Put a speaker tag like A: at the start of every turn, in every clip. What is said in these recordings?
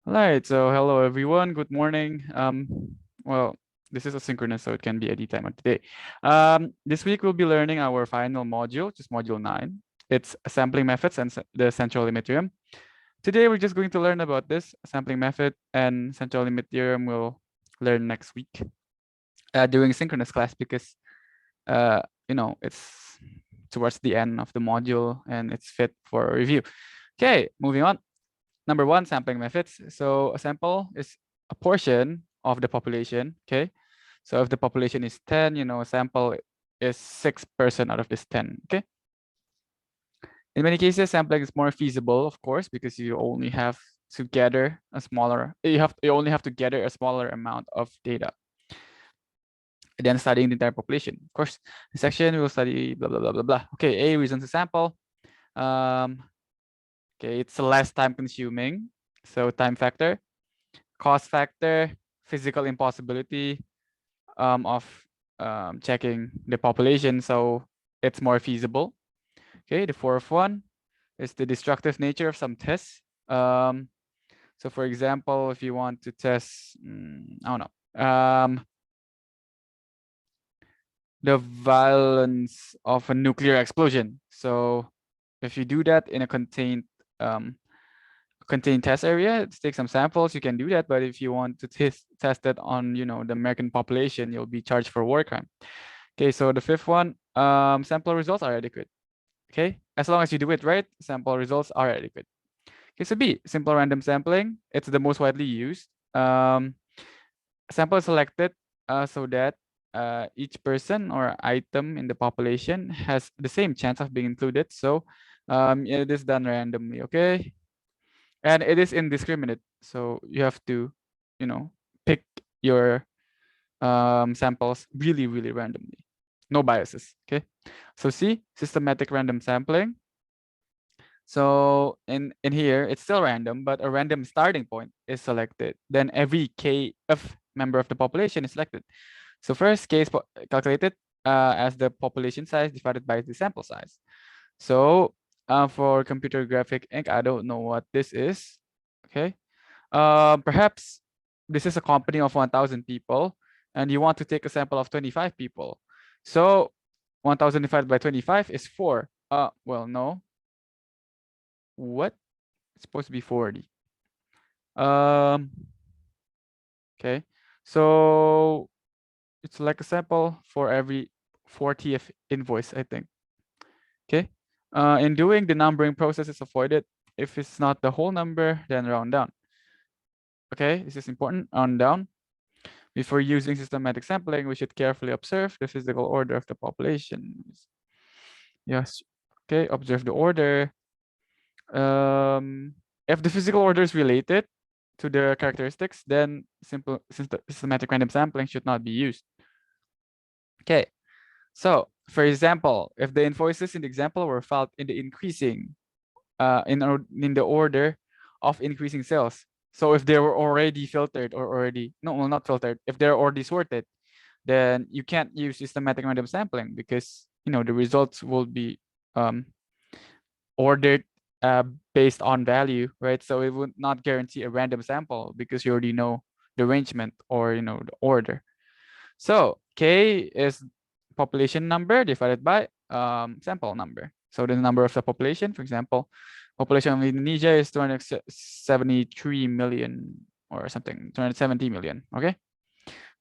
A: All right, so hello everyone. Good morning. Well, this is asynchronous, so it can be any time of the day. This week we'll be learning our final module, which is module 9. It's sampling methods and the central limit theorem. Today we're just going to learn about this sampling method, and central limit theorem we'll learn next week during synchronous class because uh, it's towards the end of the module and it's fit for review. Okay, moving on. Number one, sampling methods. So a sample is a portion of the population. Okay. So if the population is 10, a sample is 6% out of this 10. Okay. In many cases, sampling is more feasible, of course, because you only have to gather a smaller, you only have to gather a smaller amount of data. And then studying the entire population. Of course, this section we will study blah blah blah blah blah. Okay, reasons to sample. Okay, it's less time consuming. So time factor. Cost factor, physical impossibility of checking the population, so it's more feasible. Okay, the fourth one is the destructive nature of some tests. So for example, if you want to test, I don't know, the violence of a nuclear explosion. So if you do that in a um, contained test area, take some samples, you can do that. But if you want to test it on, the American population, you'll be charged for war crime. Okay, so the fifth one, sample results are adequate. Okay, as long as you do it right, sample results are adequate. Okay, so B, simple random sampling. It's the most widely used. Sample is selected so that each person or item in the population has the same chance of being included. So it is done randomly. Okay, and it is indiscriminate, so you have to pick your samples really randomly, no biases. Okay, so C, systematic random sampling. So in here it's still random, but a random starting point is selected, then every kf member of the population is selected. So first k is calculated as the population size divided by the sample size. So for computer graphic ink, I don't know what this is. Okay. Perhaps this is a company of 1,000 people and you want to take a sample of 25 people. So 1,000 divided by 25 is 4. Well, no. What? It's supposed to be 40. Um, okay. So it's like a sample for every 40th invoice, I think. Okay. In doing the numbering process is avoided. If it's not the whole number, then round down. Okay, this is important, round down. Before using systematic sampling, we should carefully observe the physical order of the population. Yes. Okay, observe the order. If the physical order is related to the characteristics, then systematic random sampling should not be used. Okay, so for example, if the invoices in the example were filed in the increasing, in the order of increasing sales. So if they were already filtered or already, no, well, not filtered, if they're already sorted, then you can't use systematic random sampling because the results will be um, ordered based on value, right? So it would not guarantee a random sample because you already know the arrangement or the order. So K is population number divided by sample number. So the number of the population, for example, population of Indonesia is 273 million or something, 270 million. Okay,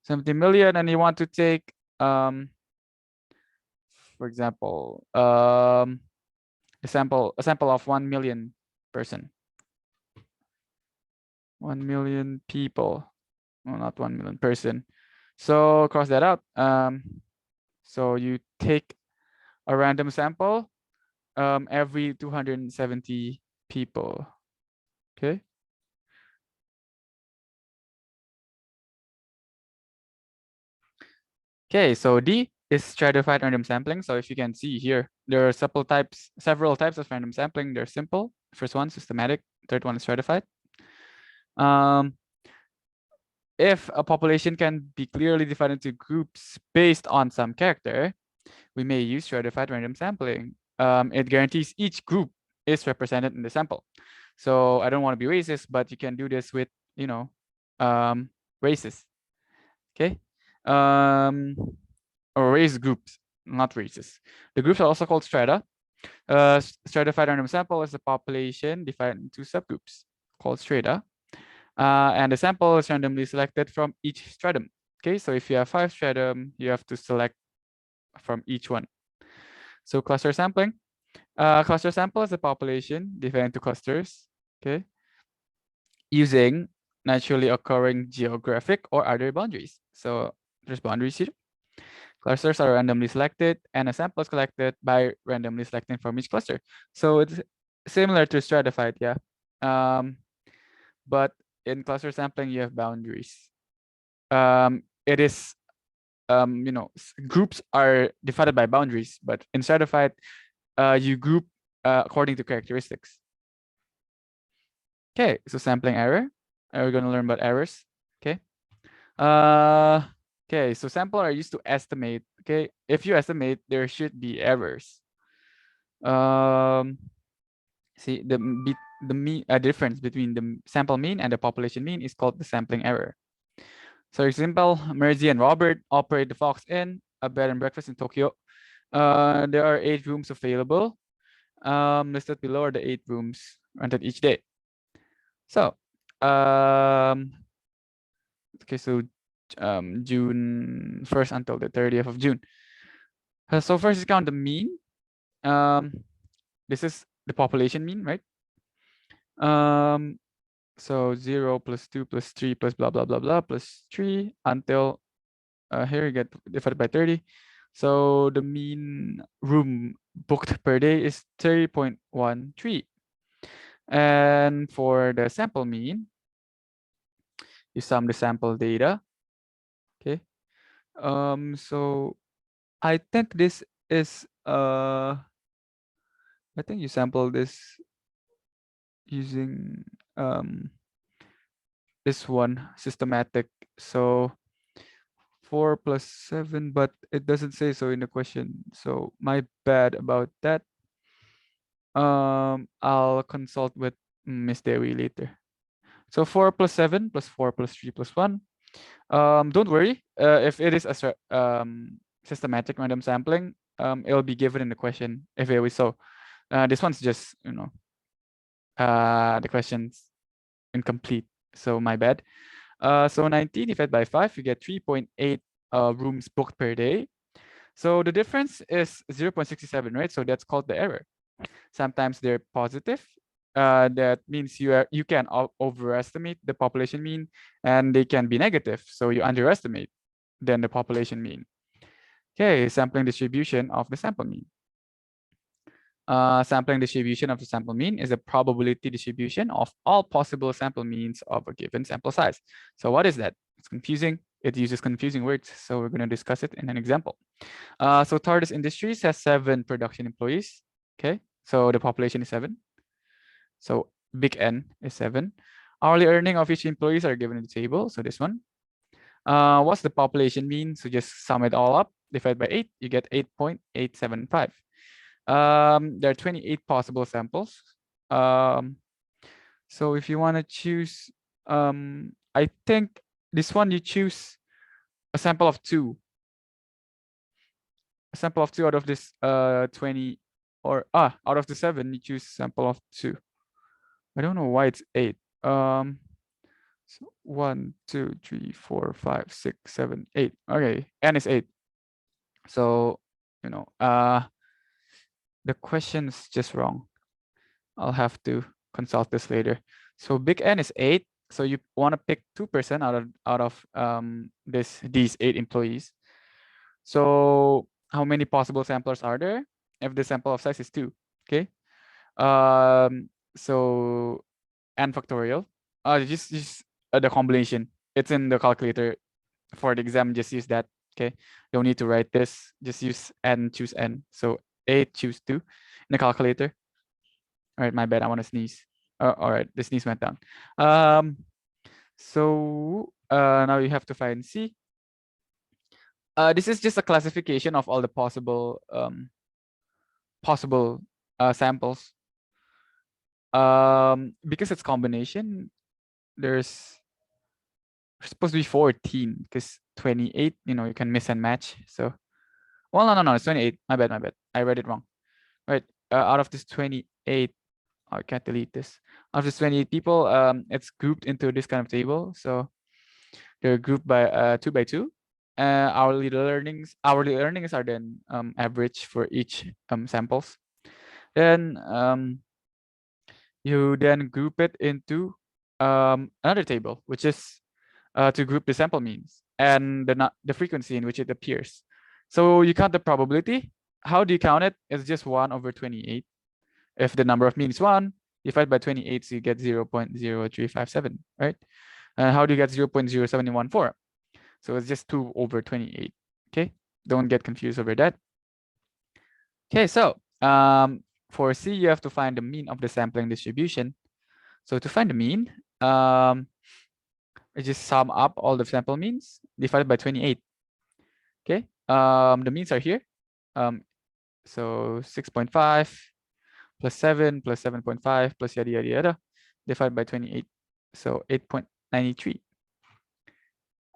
A: 70 million, and you want to take for example, a sample of 1 million person, 1 million people, well, not 1 million person. So cross that out. So you take a random sample every 270 people. Okay. Okay, so D is stratified random sampling. So if you can see here, there are several types of random sampling. They're simple. First one, systematic. Third one is stratified. Um, if a population can be clearly divided into groups based on some character, we may use stratified random sampling. It guarantees each group is represented in the sample. So I don't want to be racist, but you can do this with, you know, races. Okay. Or race groups, not races. The groups are also called strata. Stratified random sample is a population divided into subgroups called strata. And the sample is randomly selected from each stratum. Okay, so if you have 5 stratum, you have to select from each one. So cluster sampling. Cluster sample is a population divided into clusters. Okay, using naturally occurring geographic or other boundaries. So there's boundaries here. Clusters are randomly selected, and a sample is collected by randomly selecting from each cluster. So it's similar to stratified, yeah. But in cluster sampling, you have boundaries. It is, you know, groups are divided by boundaries, but in stratified, you group according to characteristics. Okay, so sampling error. We're going to learn about errors. Okay. Okay, so sample are used to estimate. Okay, if you estimate, there should be errors. See the mean difference between the sample mean and the population mean is called the sampling error. So example, Merzi and Robert operate the Fox Inn, a bed and breakfast in Tokyo. There are 8 rooms available. Listed below are the 8 rooms rented each day. So, okay, so June 1st until the 30th of June. So first is count the mean. This is the population mean, right? So 0 plus 2 plus 3 plus blah blah blah blah plus 3 until here you get divided by 30. So the mean room booked per day is 30.13. And for the sample mean, you sum the sample data. Okay. So I think this is I think you sample this using this one systematic. So 4 plus 7, but it doesn't say so in the question. So my bad about that. I'll consult with Miss Dewi later. So 4 plus 7 plus 4 plus 3 plus 1. Don't worry. If it is a systematic random sampling, it'll be given in the question if it was so. This one's just, you know, the question's incomplete. So my bad. So 19 divided by 5, you get 3.8 rooms booked per day. So the difference is 0.67, right? So that's called the error. Sometimes they're positive. That means you can overestimate the population mean, and they can be negative. So you underestimate then the population mean. Okay, sampling distribution of the sample mean. Sampling distribution of the sample mean is a probability distribution of all possible sample means of a given sample size. So what is that? It's confusing. It uses confusing words. So we're going to discuss it in an example. So TARDIS Industries has 7 production employees. Okay, so the population is 7. So big N is 7. Hourly earning of each employees are given in the table. So this one. What's the population mean? So just sum it all up, divide by 8, you get 8.875. There are 28 possible samples. So if you want to choose, I think this one you choose a sample of 2. A sample of 2 out of this 20, or out of the 7, you choose sample of 2. I don't know why it's 8. So 1, 2, 3, 4, 5, 6, 7, 8. Okay, N is 8. So, you know, the question is just wrong. I'll have to consult this later. So big N is 8. So you want to pick 2% out of these 8 employees. So how many possible samplers are there? If the sample of size is 2, okay. So N factorial. Just the combination. It's in the calculator for the exam. Just use that. Okay. Don't need to write this. Just use N, choose N. So 8, choose 2 in the calculator. All right, my bad. I want to sneeze. All right, the sneeze went down. So now you have to find C. This is just a classification of all the possible samples. Because it's combination, there's supposed to be 14 because 28, you know, you can miss and match. So, well, no, it's 28. My bad. I read it wrong. Right. Out of this 28, I can't delete this. Out of this 28 people, it's grouped into this kind of table. So they're grouped by 2 by 2. Hourly earnings are then average for each samples. Then you then group it into another table, which is to group the sample means and the frequency in which it appears. So you count the probability. How do you count it? It's just 1 over 28. If the number of means is 1, divide by 28, so you get 0.0357, right? And how do you get 0.0714? So it's just 2 over 28. Okay, don't get confused over that. Okay, so for C, you have to find the mean of the sampling distribution. So to find the mean, I just sum up all the sample means divided by 28. Okay, the means are here. So 6.5 plus 7 plus 7.5 plus yada yada yada divided by 28. So 8.93.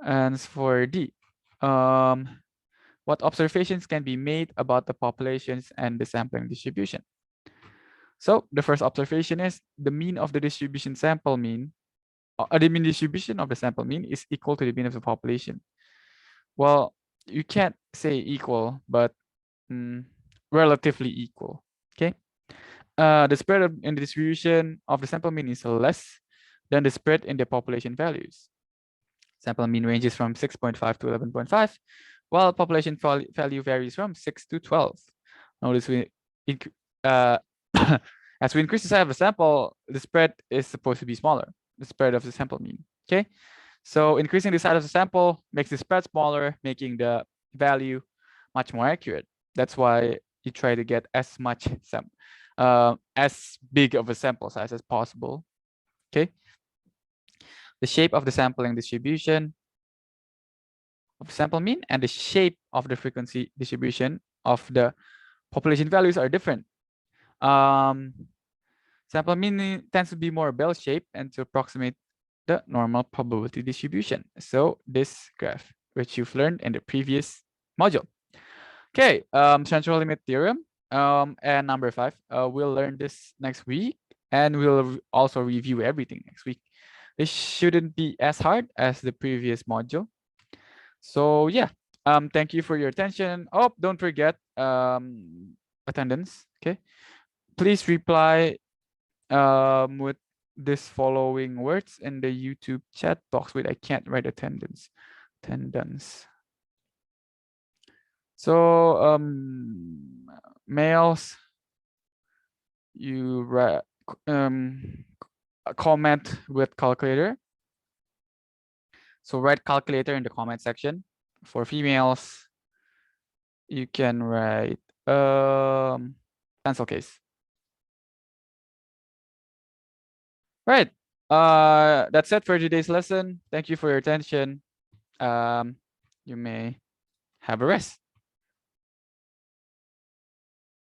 A: And for D, what observations can be made about the populations and the sampling distribution? So the first observation is the mean of the distribution sample mean, the mean distribution of the sample mean is equal to the mean of the population. Well, you can't say equal, but relatively equal. Okay. The spread in the distribution of the sample mean is less than the spread in the population values. Sample mean ranges from 6.5 to 11.5, while population value varies from 6 to 12. Notice as we increase the size of the sample, the spread is supposed to be smaller, the spread of the sample mean. Okay, so increasing the size of the sample makes the spread smaller, making the value much more accurate. That's why you try to get as big of a sample size as possible. Okay, the shape of the sampling distribution of sample mean and the shape of the frequency distribution of the population values are different. Sample mean tends to be more bell-shaped and to approximate the normal probability distribution. So this graph, which you've learned in the previous module. Okay, central limit theorem and number 5. We'll learn this next week, and we'll also review everything next week. This shouldn't be as hard as the previous module. So yeah, thank you for your attention. Oh, don't forget attendance. Okay, please reply with this following words in the YouTube chat box. Wait, I can't write attendance. So males, you write comment with calculator. So write calculator in the comment section. For females, you can write pencil case. Right. That's it for today's lesson. Thank you for your attention. You may have a rest.